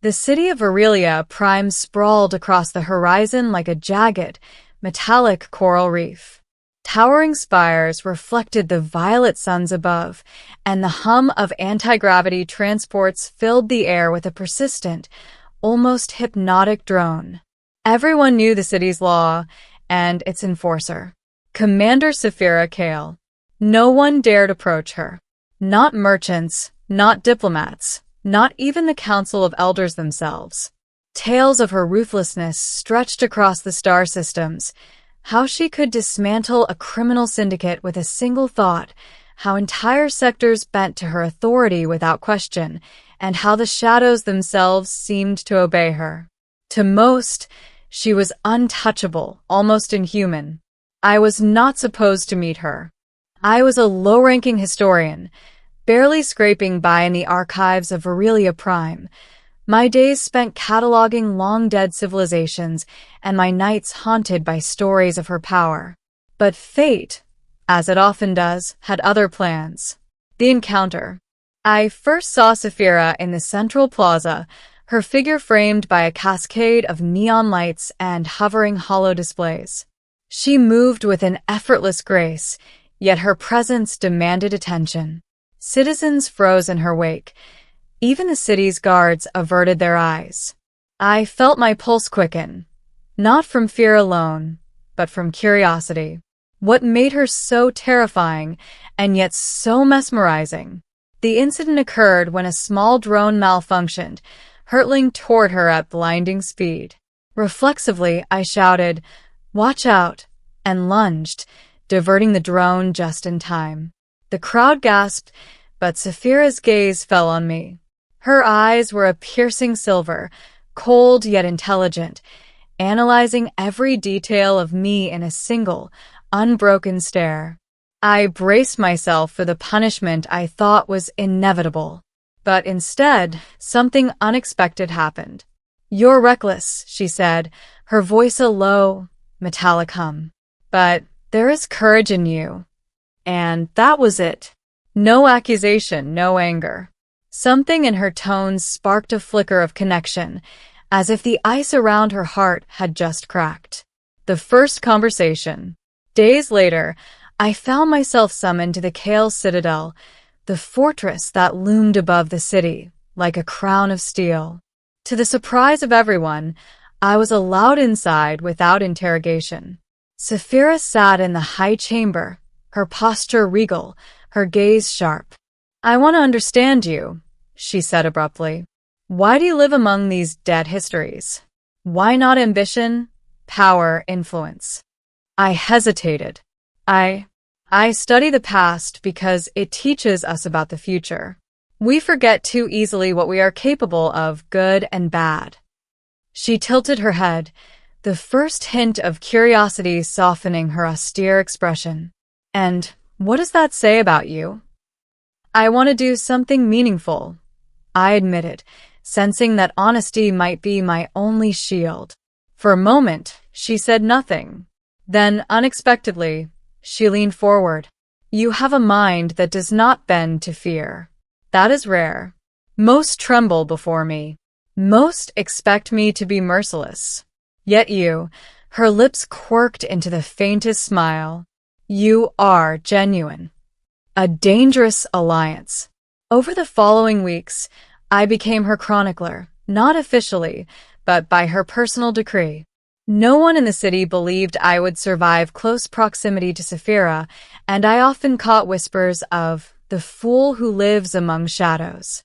The city of Aurelia Prime sprawled across the horizon like a jagged, metallic coral reef. Towering spires reflected the violet suns above, and the hum of anti-gravity transports filled the air with a persistent, almost hypnotic drone. Everyone knew the city's law and its enforcer, Commander Saphira Kale. No one dared approach her. Not merchants, not diplomats, not even the Council of Elders themselves. Tales of her ruthlessness stretched across the star systems. How she could dismantle a criminal syndicate with a single thought, how entire sectors bent to her authority without question, and how the shadows themselves seemed to obey her. To most, she was untouchable, almost inhuman. I was not supposed to meet her. I was a low-ranking historian, barely scraping by in the archives of Aurelia Prime. My days spent cataloging long-dead civilizations and my nights haunted by stories of her power. But fate, as it often does, had other plans. The encounter. I first saw Saphira in the central plaza, her figure framed by a cascade of neon lights and hovering holo displays. She moved with an effortless grace, yet her presence demanded attention. Citizens froze in her wake. Even the city's guards averted their eyes. I felt my pulse quicken, not from fear alone, but from curiosity. What made her so terrifying and yet so mesmerizing? The incident occurred when a small drone malfunctioned, hurtling toward her at blinding speed. Reflexively, I shouted, "Watch out," and lunged, diverting the drone just in time. The crowd gasped, but Saphira's gaze fell on me. Her eyes were a piercing silver, cold yet intelligent, analyzing every detail of me in a single, unbroken stare. I braced myself for the punishment I thought was inevitable. But instead, something unexpected happened. "You're reckless," she said, her voice a low, metallic hum. "But there is courage in you." And that was it. No accusation, no anger. Something in her tones sparked a flicker of connection, as if the ice around her heart had just cracked. The first conversation. Days later, I found myself summoned to the Kale Citadel, the fortress that loomed above the city, like a crown of steel. To the surprise of everyone, I was allowed inside without interrogation. Saphira sat in the high chamber, her posture regal, her gaze sharp. "I want to understand you," she said abruptly. "Why do you live among these dead histories? Why not ambition, power, influence?" I hesitated. I study the past because it teaches us about the future. We forget too easily what we are capable of, good and bad. She tilted her head, the first hint of curiosity softening her austere expression. "And what does that say about you?" "I want to do something meaningful," I admitted, sensing that honesty might be my only shield. For a moment, she said nothing. Then, unexpectedly, she leaned forward. "You have a mind that does not bend to fear. That is rare. Most tremble before me. Most expect me to be merciless. Yet you," her lips quirked into the faintest smile, "you are genuine." A dangerous alliance. Over the following weeks, I became her chronicler, not officially, but by her personal decree. No one in the city believed I would survive close proximity to Saphira, and I often caught whispers of the fool who lives among shadows.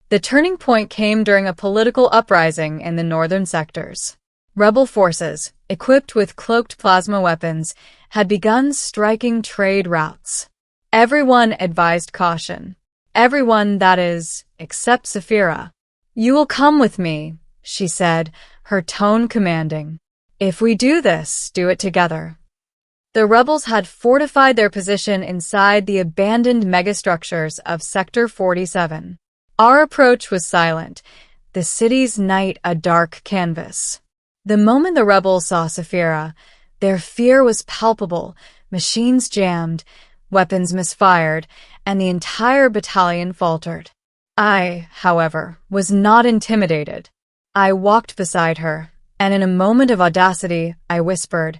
The turning point came during a political uprising in the northern sectors. Rebel forces, equipped with cloaked plasma weapons, had begun striking trade routes. Everyone advised caution. Everyone, that is, except Saphira. "You will come with me," she said, her tone commanding. "If we do this, do it together." The rebels had fortified their position inside the abandoned megastructures of Sector 47. Our approach was silent, the city's night a dark canvas. The moment the rebels saw Saphira, their fear was palpable, machines jammed, weapons misfired, and the entire battalion faltered. I, however, was not intimidated. I walked beside her, and in a moment of audacity, I whispered,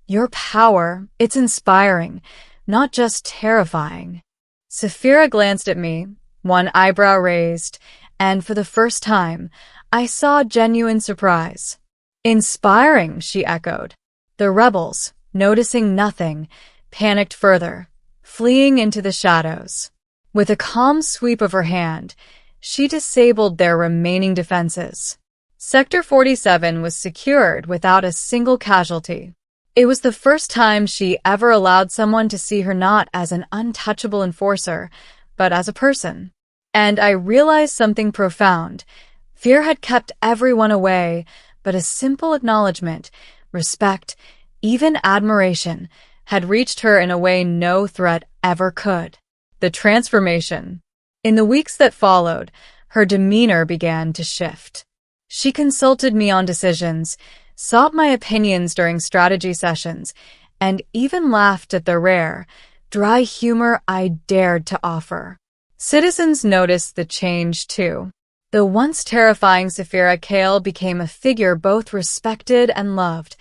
"Your power, it's inspiring, not just terrifying." Saphira glanced at me, one eyebrow raised, and for the first time, I saw genuine surprise. "Inspiring," she echoed. The rebels, noticing nothing, panicked further, fleeing into the shadows. With a calm sweep of her hand, she disabled their remaining defenses. Sector 47 was secured without a single casualty. It was the first time she ever allowed someone to see her not as an untouchable enforcer, but as a person. And I realized something profound. Fear had kept everyone away, but a simple acknowledgement, respect, even admiration, had reached her in a way no threat ever could. The transformation. In the weeks that followed, her demeanor began to shift. She consulted me on decisions, sought my opinions during strategy sessions, and even laughed at the rare, dry humor I dared to offer. Citizens noticed the change, too. The once terrifying Saphira Kale became a figure both respected and loved,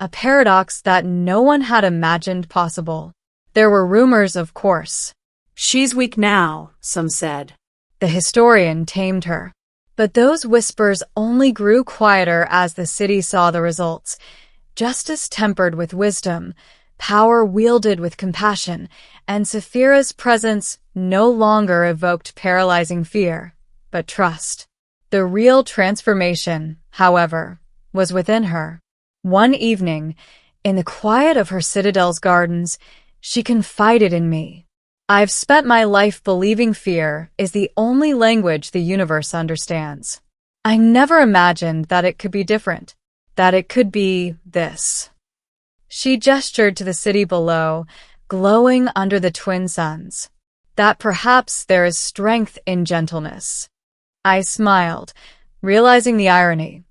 a paradox that no one had imagined possible. There were rumors, of course. "She's weak now," some said. The historian tamed her. But those whispers only grew quieter as the city saw the results. Justice tempered with wisdom, power wielded with compassion, and Saphira's presence no longer evoked paralyzing fear, but trust. The real transformation, however, was within her. One evening, in the quiet of her citadel's gardens, she confided in me. "I've spent my life believing fear is the only language the universe understands. I never imagined that it could be different, that it could be this." She gestured to the city below, glowing under the twin suns. "That perhaps there is strength in gentleness." I smiled, realizing the irony.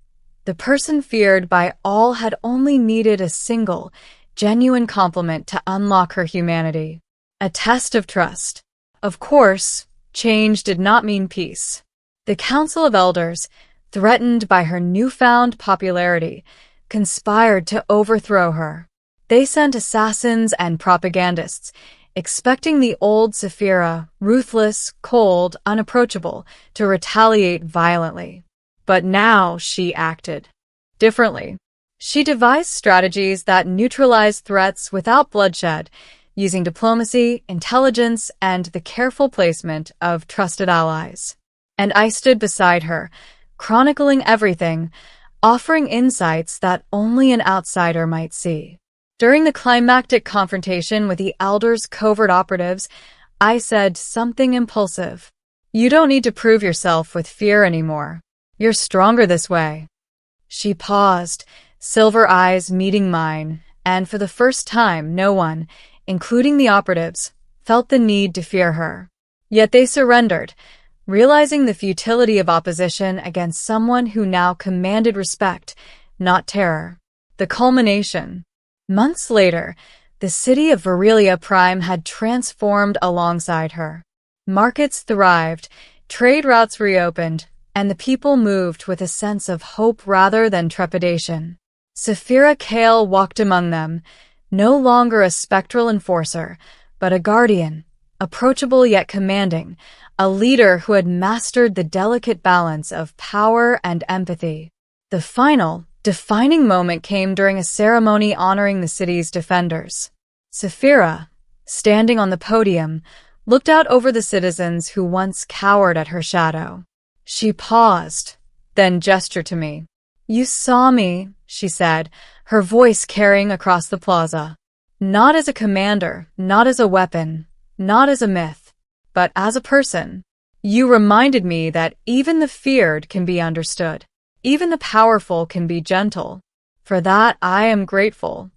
The person feared by all had only needed a single, genuine compliment to unlock her humanity. A test of trust. Of course, change did not mean peace. The Council of Elders, threatened by her newfound popularity, conspired to overthrow her. They sent assassins and propagandists, expecting the old Saphira, ruthless, cold, unapproachable, to retaliate violently. But now she acted differently. She devised strategies that neutralized threats without bloodshed, using diplomacy, intelligence, and the careful placement of trusted allies. And I stood beside her, chronicling everything, offering insights that only an outsider might see. During the climactic confrontation with the Elders' covert operatives, I said something impulsive. "You don't need to prove yourself with fear anymore. You're stronger this way." She paused, silver eyes meeting mine, and for the first time no one, including the operatives, felt the need to fear her. Yet they surrendered, realizing the futility of opposition against someone who now commanded respect, not terror. The culmination. Months later, the city of Virilia Prime had transformed alongside her. Markets thrived, trade routes reopened, and the people moved with a sense of hope rather than trepidation. Saphira Kale walked among them, no longer a spectral enforcer, but a guardian, approachable yet commanding, a leader who had mastered the delicate balance of power and empathy. The final, defining moment came during a ceremony honoring the city's defenders. Saphira, standing on the podium, looked out over the citizens who once cowered at her shadow. She paused, then gestured to me. "You saw me," she said, her voice carrying across the plaza. "Not as a commander, not as a weapon, not as a myth, but as a person. You reminded me that even the feared can be understood. Even the powerful can be gentle. For that, I am grateful."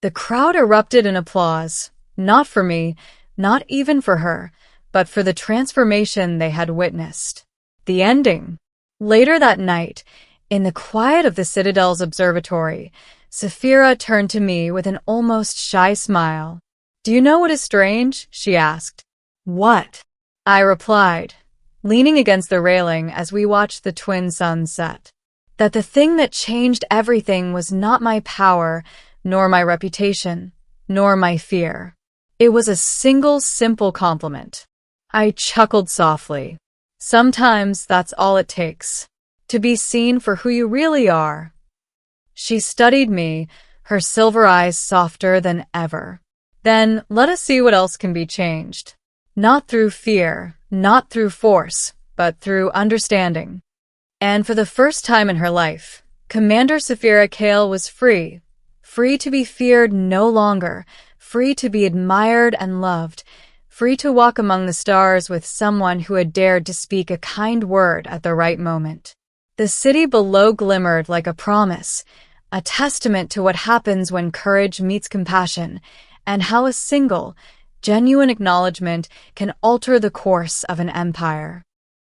The crowd erupted in applause, not for me, not even for her, but for the transformation they had witnessed. The ending. Later that night, in the quiet of the Citadel's observatory, Saphira turned to me with an almost shy smile. "Do you know what is strange?" she asked. "What?" I replied, leaning against the railing as we watched the twin suns set. that the thing that changed everything was not my power, nor my reputation, nor my fear. It was a single simple compliment. I chuckled softly. Sometimes that's all it takes, to be seen for who you really are. She studied me, her silver eyes softer than ever. Then let us see what else can be changed. Not through fear, not through force, but through understanding. And for the first time in her life, Commander Saphira Kale was free. Free to be feared no longer, free to be admired and loved, free to walk among the stars with someone who had dared to speak a kind word at the right moment. The city below glimmered like a promise, a testament to what happens when courage meets compassion, and how a single, genuine acknowledgement can alter the course of an empire.